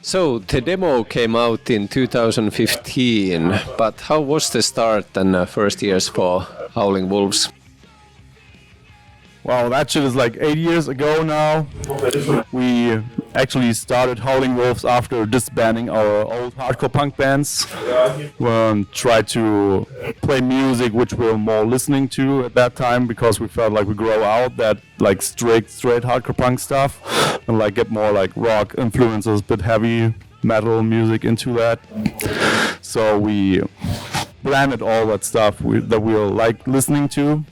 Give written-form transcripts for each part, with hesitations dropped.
So the demo came out in 2015, but how was the start and first years for Howling Wolves? Wow, that shit is like 8 years ago now. We actually started Howling Wolves after disbanding our old hardcore punk bands. Tried to play music which we were more listening to at that time because we felt like we grow out that like straight hardcore punk stuff and like get more like rock influences, but heavy metal music into that. So we blended all that stuff that we were like listening to,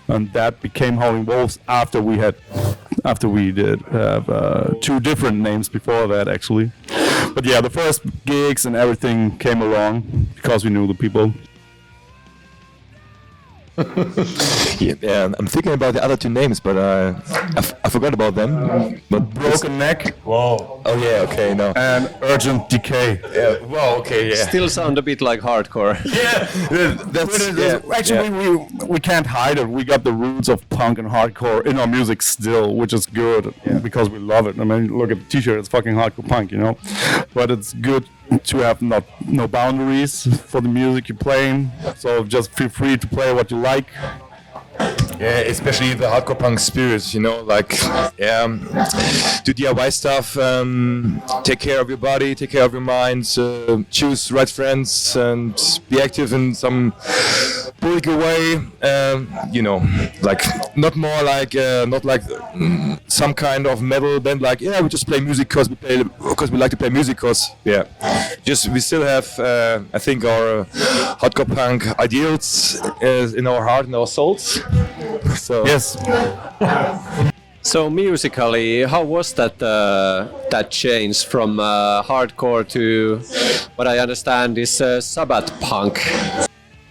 and that became Howling Wolves after we did have 2 different names before that actually. But yeah, the first gigs and everything came along because we knew the people. Yeah, I'm thinking about the other 2 names, but I forgot about them. But Broken Neck. Whoa. Oh yeah, okay, no. And Urgent Decay. Yeah. Well, okay, yeah. Still sound a bit like hardcore. Actually, we can't hide it. We got the roots of punk and hardcore in our music still, which is good because we love it. I mean, look at the T-shirt; it's fucking hardcore punk, you know. But it's good to have no boundaries for the music you're playing. So just feel free to play what you like. Yeah, especially the hardcore punk spirit, you know, like, do DIY stuff, take care of your body, take care of your mind, choose right friends, and be active in some political way, you know, like, not more like, not like some kind of metal band, like, we just play music because we like to play music, because, we still have, I think, our hardcore punk ideals in our heart and our souls. So yes. So musically, how was that change from hardcore to what I understand is Sabbath punk?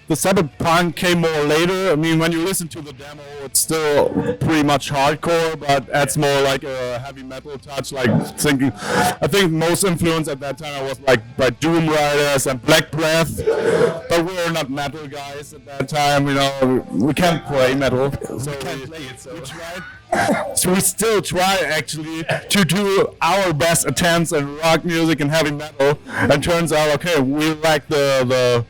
The Sabbath punk came more later. I mean, when you listen to the demo, it's still pretty much hardcore, but adds more like a heavy metal touch. Like I think most influence at that time I was like by Doom Riders and Black Breath, but we were not metal guys at that time. You know, we can't play metal, so we can't play it. So we tried. So we still try actually to do our best attempts at rock music and heavy metal, and turns out okay, we like the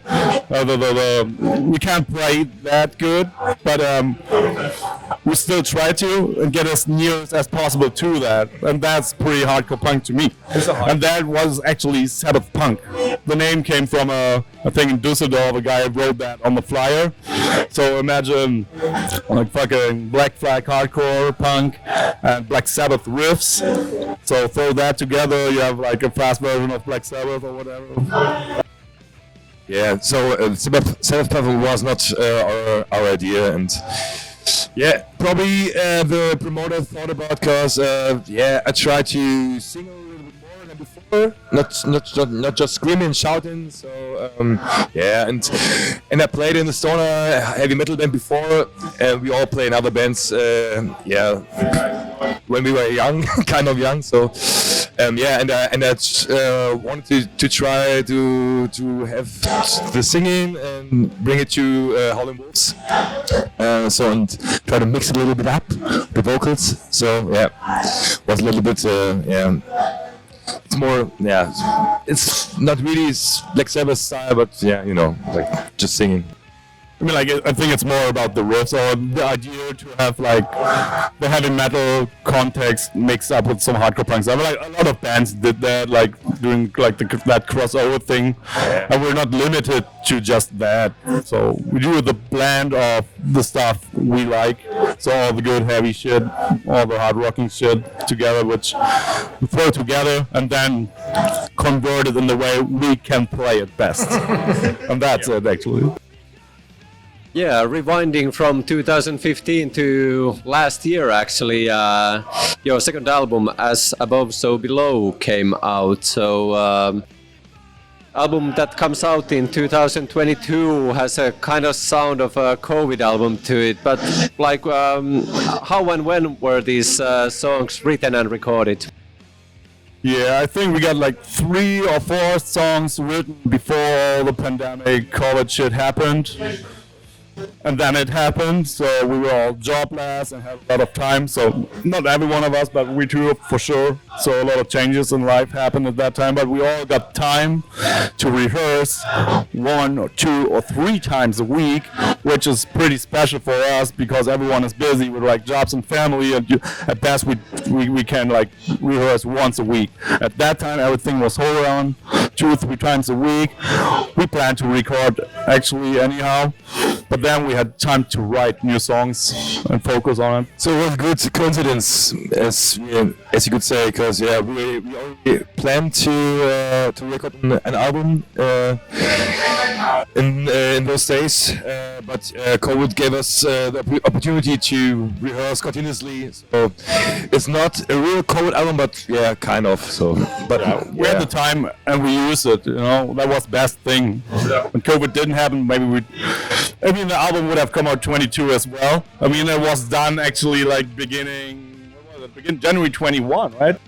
we can't play that good, but we still try to and get as near as possible to that, and that's pretty hardcore punk to me. And that was actually Sabbath punk. The name came from a thing in Düsseldorf. A guy wrote that on the flyer. So imagine like fucking Black Flag hardcore punk and Black Sabbath riffs. So throw that together, you have like a fast version of Black Sabbath or whatever. Yeah, so Sabbath punk was not our idea, and probably the promoter thought about, because I tried to sing a little bit more than before, not just screaming and shouting. So and I played in the stoner heavy metal band before, and we all play in other bands. When we were young, kind of young. So and I wanted to try to have the singing and bring it to Howling Wolves. And try to mix it a little bit up, the vocals. So was a little bit it's more it's not really Black Sabbath style, but you know, like just singing. I mean, like, I think it's more about the riffs, or the idea to have like the heavy metal context mixed up with some hardcore punk stuff. Like a lot of bands did that, like doing like that crossover thing, and we're not limited to just that. So we do the blend of the stuff we like, so all the good heavy shit, all the hard rocking shit together, which we throw together and then convert it in the way we can play it best, and that's it actually. Yeah, rewinding from 2015 to last year, actually, your second album, As Above, So Below, came out. So, album that comes out in 2022 has a kind of sound of a COVID album to it. But, like, how and when were these songs written and recorded? Yeah, I think we got like 3 or 4 songs written before all the pandemic COVID shit happened. and then it happened. So we were all jobless and had a lot of time. So not every one of us, but we two for sure. So a lot of changes in life happened at that time. But we all got time to rehearse 1 or 2 or 3 times a week, which is pretty special for us because everyone is busy with like jobs and family. And at best we can like rehearse once a week. At that time everything was whole around 2 or 3 times a week. We planned to record actually anyhow, but then we had time to write new songs and focus on it. So it was a good coincidence, as you could say, because we already planned to record an album in those days, but COVID gave us the opportunity to rehearse continuously. So it's not a real COVID album, but yeah, kind of. So, but we had the time and we used it. You know, that was the best thing. When COVID didn't happen, maybe the album would have come out 22 as well. I mean, it was done actually like beginning January 21, right?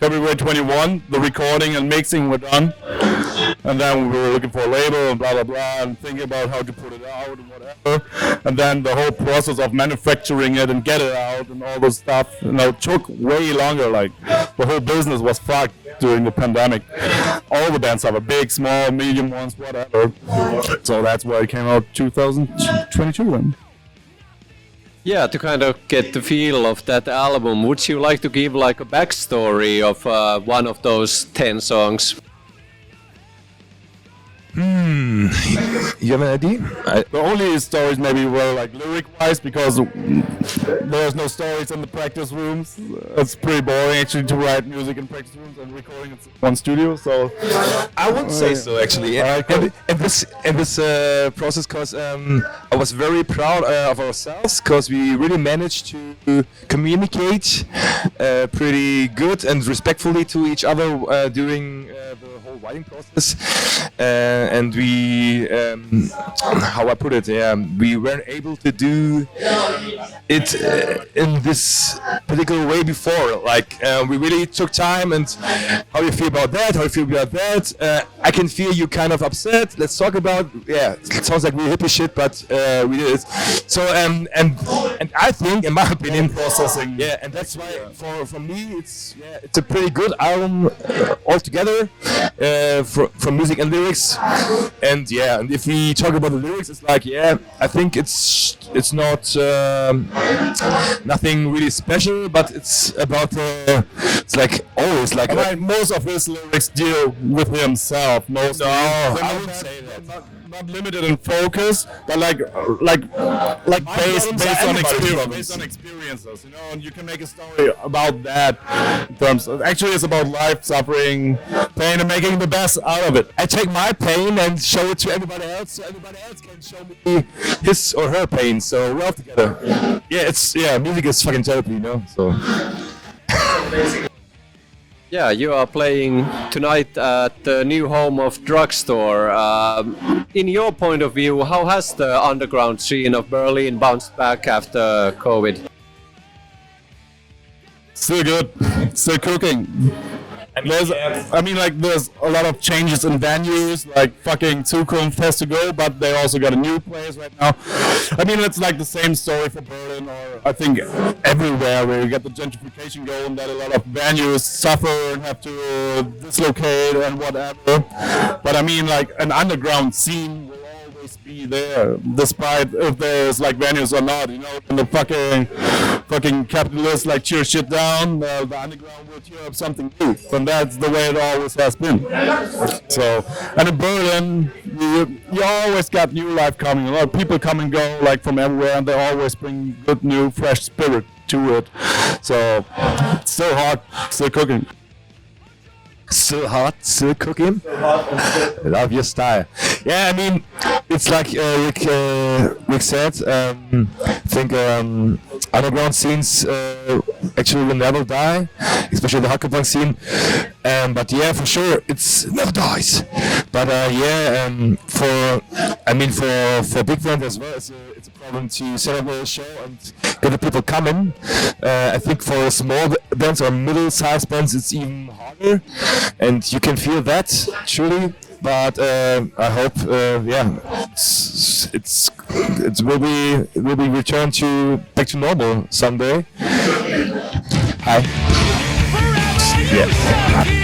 February 21, the recording and mixing were done, and then we were looking for a label and blah blah blah, and thinking about how to put it out and whatever. And then the whole process of manufacturing it and get it out and all this stuff, took way longer. Like the whole business was fucked during the pandemic. All the bands have a big, small, medium ones, whatever. So that's why it came out 2022 then. Yeah, to kind of get the feel of that album, would you like to give like a backstory of one of those 10 songs? You have an idea? The only stories maybe were like lyric-wise, because there's no stories in the practice rooms. It's pretty boring actually to write music in practice rooms and recording in one studio. So I would say so actually. And this process, cause I was very proud of ourselves, cause we really managed to communicate pretty good and respectfully to each other during the whole writing process. And we, how I put it, we weren't able to do it in this particular way before. Like we really took time. And how do you feel about that? How do you feel about that? I can feel you kind of upset. Let's talk about. Yeah, it sounds like really hippie shit, but we did it. So and I think, in my opinion, processing. Yeah, and that's why for me it's a pretty good album altogether, from music and lyrics. And if we talk about the lyrics, it's like I think it's not nothing really special, but it's about it's like always like most of his lyrics deal with himself. Most I would say that. Not limited in focus, but like based on experiences, and you can make a story about that. In terms of, actually, it's about life, suffering, pain, and making the best out of it. I take my pain and show it to everybody else, so everybody else can show me his or her pain. So we're all together. Music is fucking therapy, So. Yeah, you are playing tonight at the new home of Drugstore. In your point of view, how has the underground scene of Berlin bounced back after COVID? Still good, still cooking. There's a lot of changes in venues, like fucking Zukunft has to go, but they also got a new place right now. I mean, it's like the same story for Berlin, or I think everywhere where you get the gentrification going, that a lot of venues suffer and have to dislocate and whatever. But I mean, like an underground scene will always be there, despite if there's like venues or not. When the fucking capitalists like cheer shit down, the underground will cheer up something new. And that's the way it always has been. So, and in Berlin, you always got new life coming. A lot of people come and go, like from everywhere, and they always bring good, new, fresh spirit to it. So, it's still hot, still cooking. Still hot, still cooking. Love your style. Yeah, I mean, it's like Rick said. I think underground scenes actually will never die, especially the hardcore punk scene. But for sure, it's never dies. But for big bands as well, it's a problem to set up a show and get the people coming. I think for small bands or middle-sized bands, it's even harder. And you can feel that, truly, but I hope, it will be returned to back to normal someday. Hi. Yeah.